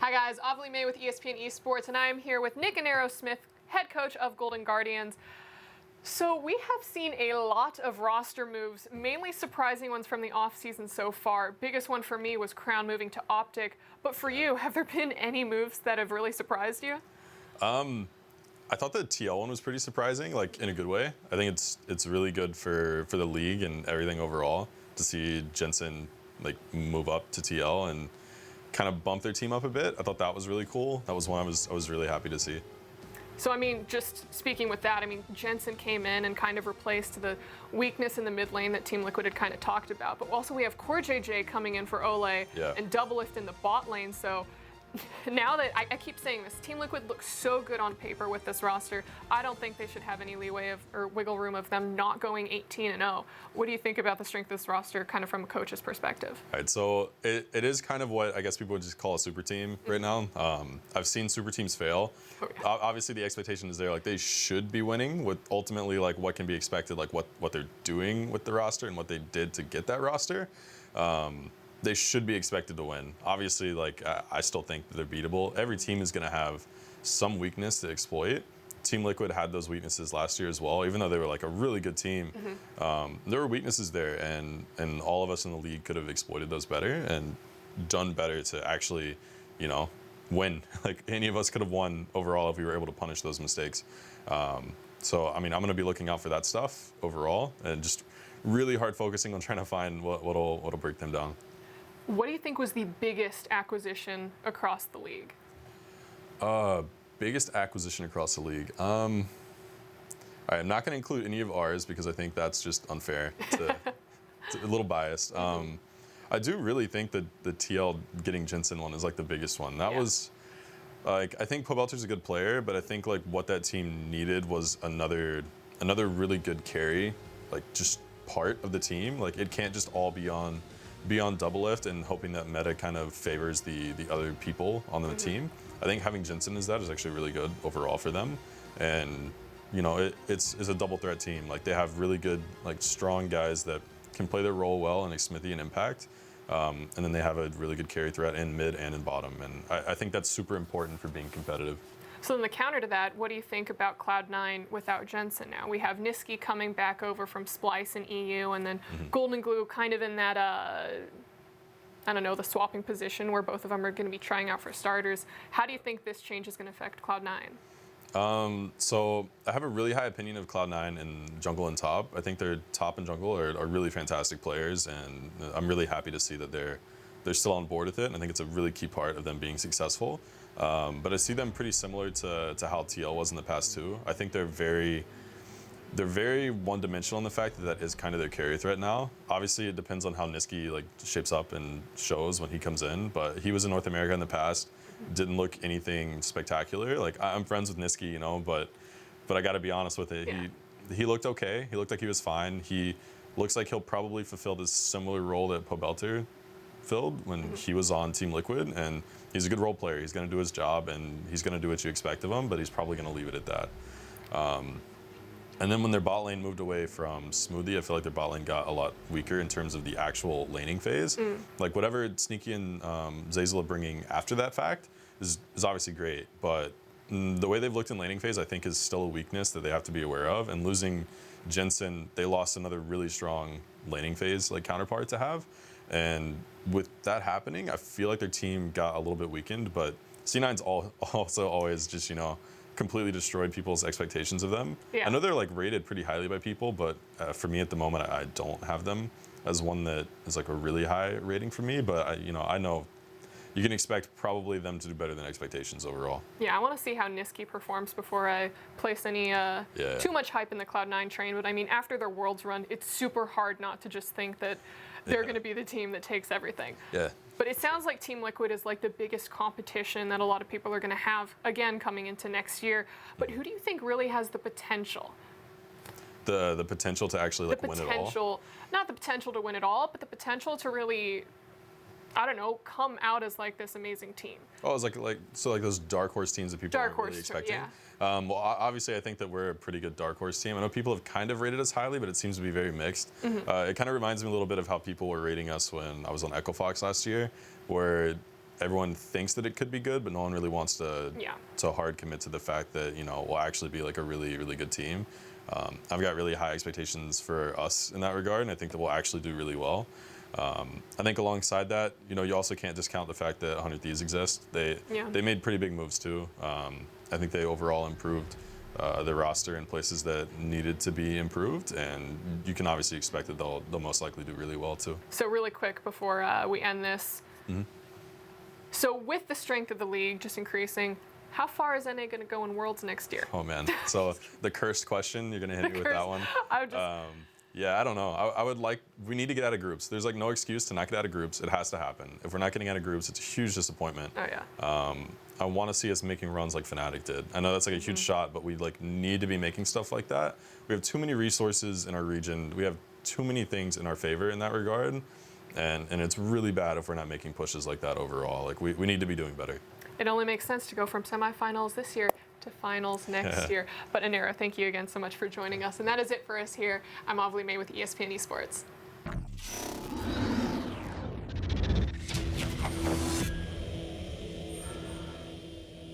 Hi guys, Ovilee May with ESPN Esports, and I am here with Nick Inero Smith, head coach of Golden Guardians. So we have seen a lot of roster moves, mainly surprising ones from the offseason so far. Biggest one for me was Crown moving to Optic, but for you, have there been any moves that have really surprised you? I thought the TL one was pretty surprising, like in a good way. I think it's really good for the league and everything overall to see Jensen like move up to TL and kind of bump their team up a bit. I thought that was really cool. That was one I was really happy to see. So, I mean, just speaking with that, I mean, Jensen came in and kind of replaced the weakness in the mid lane that Team Liquid had kind of talked about. But also we have Core JJ coming in for Ovilee and Doublelift in the bot lane. So now that I keep saying this, Team Liquid looks so good on paper with this roster. I don't think they should have any leeway or wiggle room of them not going 18-0. What do you think about the strength of this roster kind of from a coach's perspective? All right, so it is kind of what I guess people would just call a super team right now. I've seen super teams fail. Oh, yeah. Obviously the expectation is there, like they should be winning with ultimately like what can be expected, like what they're doing with the roster and what they did to get that roster. They should be expected to win. Obviously, like I still think that they're beatable. Every team is going to have some weakness to exploit. Team Liquid had those weaknesses last year as well, even though they were like a really good team. There were weaknesses there, and all of us in the league could have exploited those better and done better to actually, you know, win. Like any of us could have won overall if we were able to punish those mistakes. So I mean, I'm going to be looking out for that stuff overall, and just really hard focusing on trying to find what'll break them down. What do you think was the biggest acquisition across the league? Biggest acquisition across the league. I'm not going to include any of ours because I think that's just unfair. It's a little biased. I do really think that the TL getting Jensen one is like the biggest one. That was like, I think Pobelter's a good player, but I think like what that team needed was another really good carry, like just part of the team. Like it can't just all be on Doublelift and hoping that meta kind of favors the other people on the team. I think having Jensen as that is actually really good overall for them. And you know, it's a double threat team. Like they have really good, like strong guys that can play their role well in Smithy and Impact. And then they have a really good carry threat in mid and in bottom. And I think that's super important for being competitive. So then the counter to that, what do you think about Cloud9 without Jensen now? We have Nisqy coming back over from Splice in EU, and then Golden Glue kind of in that, I don't know, the swapping position where both of them are going to be trying out for starters. How do you think this change is going to affect Cloud9? So I have a really high opinion of Cloud9 in jungle and top. I think their top and jungle are really fantastic players, and I'm really happy to see that they're still on board with it. And I think it's a really key part of them being successful. But I see them pretty similar to how TL was in the past too. I think they're very one-dimensional in the fact that is kind of their carry threat now. Obviously, it depends on how Nisqy like shapes up and shows when he comes in. But he was in North America in the past, didn't look anything spectacular. Like I'm friends with Nisqy, you know, but I got to be honest with it. Yeah. He looked okay. He looked like he was fine. He looks like he'll probably fulfill this similar role that Pobelter filled when he was on Team Liquid, and he's a good role player. He's going to do his job, and he's going to do what you expect of him, but he's probably going to leave it at that. And then when their bot lane moved away from Smoothie, I feel like their bot lane got a lot weaker in terms of the actual laning phase. Like whatever Sneaky and Zeyzal are bringing after that fact is obviously great, but the way they've looked in laning phase I think is still a weakness that they have to be aware of, and losing Jensen, they lost another really strong laning phase like counterpart to have. And with that happening, I feel like their team got a little bit weakened, but C9's also always just, you know, completely destroyed people's expectations of them. I know they're like rated pretty highly by people, but for me at the moment, I don't have them as one that is like a really high rating for me. But I know you can expect probably them to do better than expectations overall. Yeah, I want to see how Nisqy performs before I place any too much hype in the Cloud9 train. But I mean, after their Worlds run, it's super hard not to just think that they're going to be the team that takes everything. Yeah. But it sounds like Team Liquid is like the biggest competition that a lot of people are going to have, again, coming into next year. But who do you think really has the potential? The potential to actually like win it all? Not the potential to win it all, but the potential to really, I don't know, come out as like this amazing team. Oh, it's like those dark horse teams that people aren't really expecting. Yeah. Well, obviously, I think that we're a pretty good dark horse team. I know people have kind of rated us highly, but it seems to be very mixed. It kind of reminds me a little bit of how people were rating us when I was on Echo Fox last year, where everyone thinks that it could be good, but no one really wants to hard commit to the fact that, you know, we'll actually be like a really, really good team. I've got really high expectations for us in that regard, and I think that we'll actually do really well. I think alongside that, you know, you also can't discount the fact that 100 Thieves exist. They made pretty big moves too. I think they overall improved their roster in places that needed to be improved, and you can obviously expect that they'll most likely do really well too. So really quick before we end this, so with the strength of the league just increasing, how far is NA going to go in Worlds next year? Oh man, so the cursed question, you're going to hit me with that one. Yeah, I don't know. I would like, we need to get out of groups. There's like no excuse to not get out of groups. It has to happen. If we're not getting out of groups, it's a huge disappointment. Oh yeah. I want to see us making runs like Fnatic did. I know that's like a huge shot, but we like need to be making stuff like that. We have too many resources in our region. We have too many things in our favor in that regard. And it's really bad if we're not making pushes like that overall. Like we need to be doing better. It only makes sense to go from semifinals this year to finals next year. But Inero, thank you again so much for joining us. And that is it for us here. I'm Ovilee May with ESPN Esports.